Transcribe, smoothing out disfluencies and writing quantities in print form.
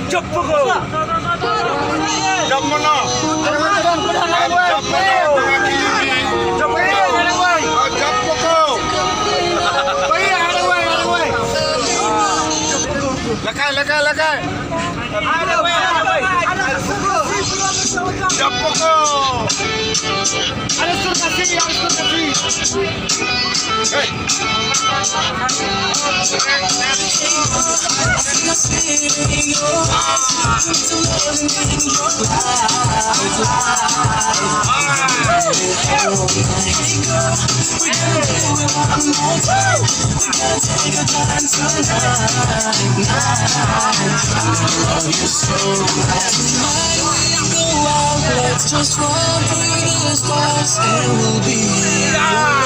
Jepko. Jamana. Jamana tengah kiri. Jepko. Lekai. Jepko. Ada sur kasih. Hey. Let's just run through the stars and we'll be